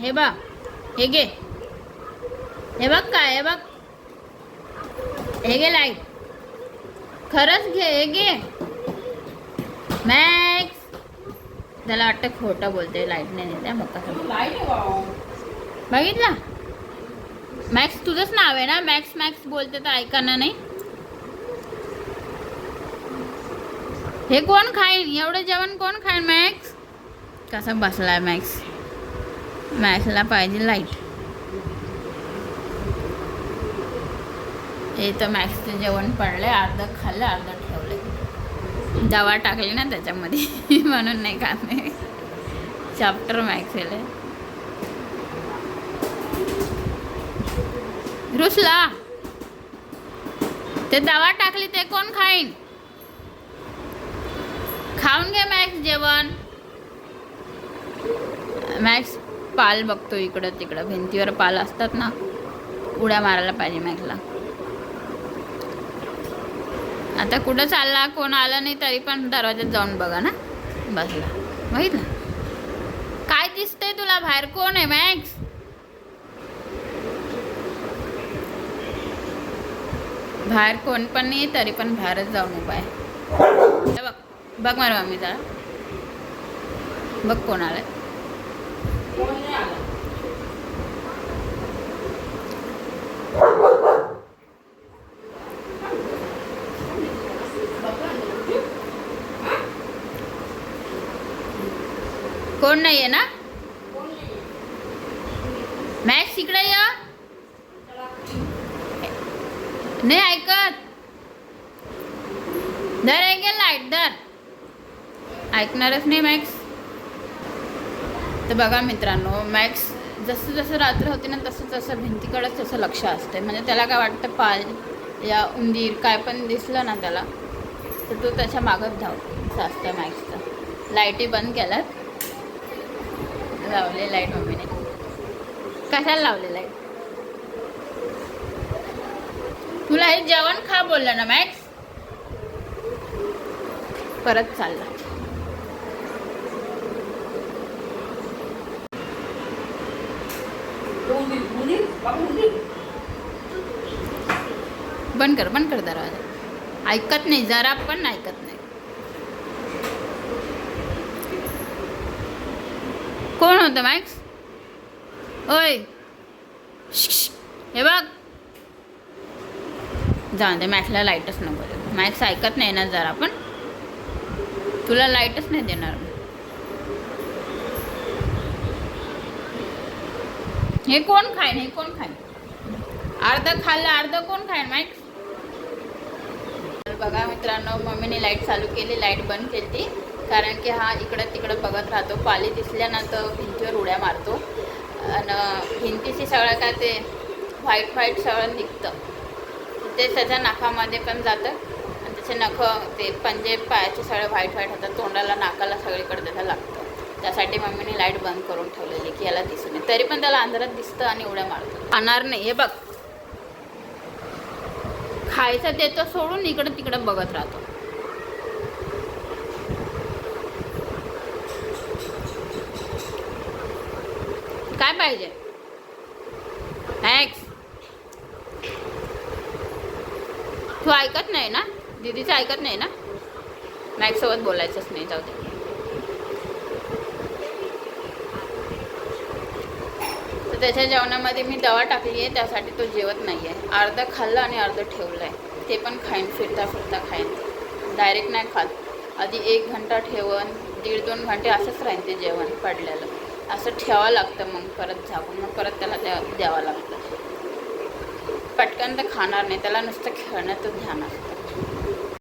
हे बघ, हे घे, हे बघ काय, हे बघ, हे घे लाईट, खरंच घे, हे घे मॅक्स. त्याला वाटतं खोटं बोलते, लाईट नाही देते मग कसं. बघितलं मॅक्स, तुझंच नाव आहे ना मॅक्स, मॅक्स बोलते तर ऐकाना नाही. हे कोण खाईन, एवढं जेवण कोण खाईन मॅक्स. कसा बसलाय मॅक्स, मॅक्सला पाहिजे लाईट. हे तर मॅक्सचं जेवण पडलंय, अर्ध खाल्लं अर्ध ठेवलंय. दवा टाकली ना त्याच्यामध्ये म्हणून नाही खाणे. चॅप्टर मॅक्स आहे रुसला. ते दवा टाकली ते कोण खाईन. खाऊन घे मॅक्स जेवण. मॅक्स पाल बघतो इकडं तिकडं, भिंतीवर पाल असतात ना, उड्या मारायला पाहिजे मॅक्सला. आता कुठं चालला, कोण आलं नाही तरी पण दरवाज्यात जाऊन बघा ना, बसला. बघितलं काय दिसतंय तुला, बाहेर कोण आहे मॅक्स. बाहेर कोण पण नाही तरी पण बाहेरच जाऊन उभा आहे. बघ बघ मारा मम्मी जरा, बघ कोण आलंय. कोण नाही आहे ना मॅक्स, इकडे या. नाही ऐकत, धर ऐकेल लाईट धर, ऐकणारच नाही मॅक्स. तर बघा मित्रांनो, मॅक्स जसं जसं रात्र होते ना तसं तसं भिंतीकडंच त्याचं लक्ष असते. म्हणजे त्याला काय वाटतं, पाल या उंदीर काय पण दिसलं ना त्याला तर तो त्याच्या मागत धावतो. असं असतं मॅक्सचं. लाईटी बंद केल्यात, लावले लाईट मम्मीने. कशाला लावले लाईट. तुला हे जेवण खा बोललं ना मॅक्स, परत चालला. बंद कर बंद कर दरवाजा. ऐकत नाही, जरा पण ऐकत नाही. कोण होतं मॅक्स. ओय हे बघ, जाऊ दे मॅक्सला लाईटच नको. मॅक्स ऐकत नाही ना जरा पण, तुला लाईटच नाही देणार. हे कोण खाईन, हे कोण खाईन. अर्ध खाल्लं अर्ध कोण खाईन मॅक्स. बघा मित्रांनो, मम्मीने लाईट चालू केली, लाईट बंद केली ती, कारण की हा इकडं तिकडं बघत राहतो. पाली दिसल्यानंतर भिंतीवर उड्या मारतो आणि भिंतीची सगळं काय ते व्हाईट व्हाईट सगळं निघतं, ते त्याच्या नाकामध्ये पण जातं आणि त्याचे नखं ते पंजे पायाचे सगळे व्हाईट व्हाईट होतात, तोंडाला नाकाला सगळीकडे त्याला लागतं. त्यासाठी मम्मीने लाईट बंद करून ठेवलेली की याला दिसू नये. तरी पण त्याला अंधारात दिसतं आणि उड्या मारतो. खाणार नाही. हे बघ, खायचं देतो सोडून इकडं तिकडं बघत राहतो. काय पाहिजे मॅक्स. तू ऐकत नाही ना, दीदीचं ऐकत नाही ना. मॅक्स सोबत बोलायचंच नाही, जाऊ दे. तर त्याच्या जेवणामध्ये मी दवा टाकली आहे, त्यासाठी तो जेवत नाही आहे. अर्ध खाल्लं आणि अर्ध ठेवलं आहे. ते पण खाईन, फिरता फिरता खाईन, डायरेक्ट नाही खात. आधी 1 घंटा ठेवून 1.5-2 घंटे असंच राहीन ते जेवण पडलेलं. असं ठेवावं लागतं, मग परत झाकून मग परत त्याला द्यावं लागतं. पटकन तर खाणार नाही, त्याला नुसतं खेळण्यातच ध्यान असतं.